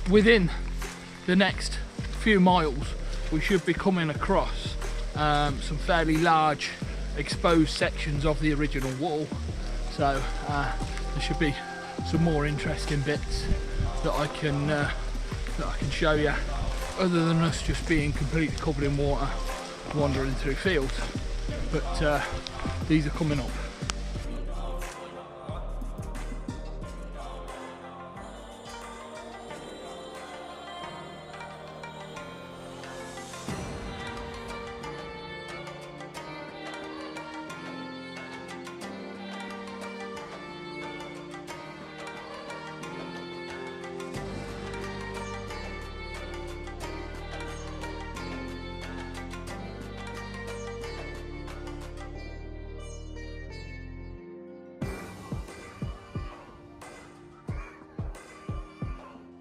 within the next few miles we should be coming across some fairly large exposed sections of the original wall, so there should be some more interesting bits that I can show you, other than us just being completely covered in water wandering through fields. But these are coming up.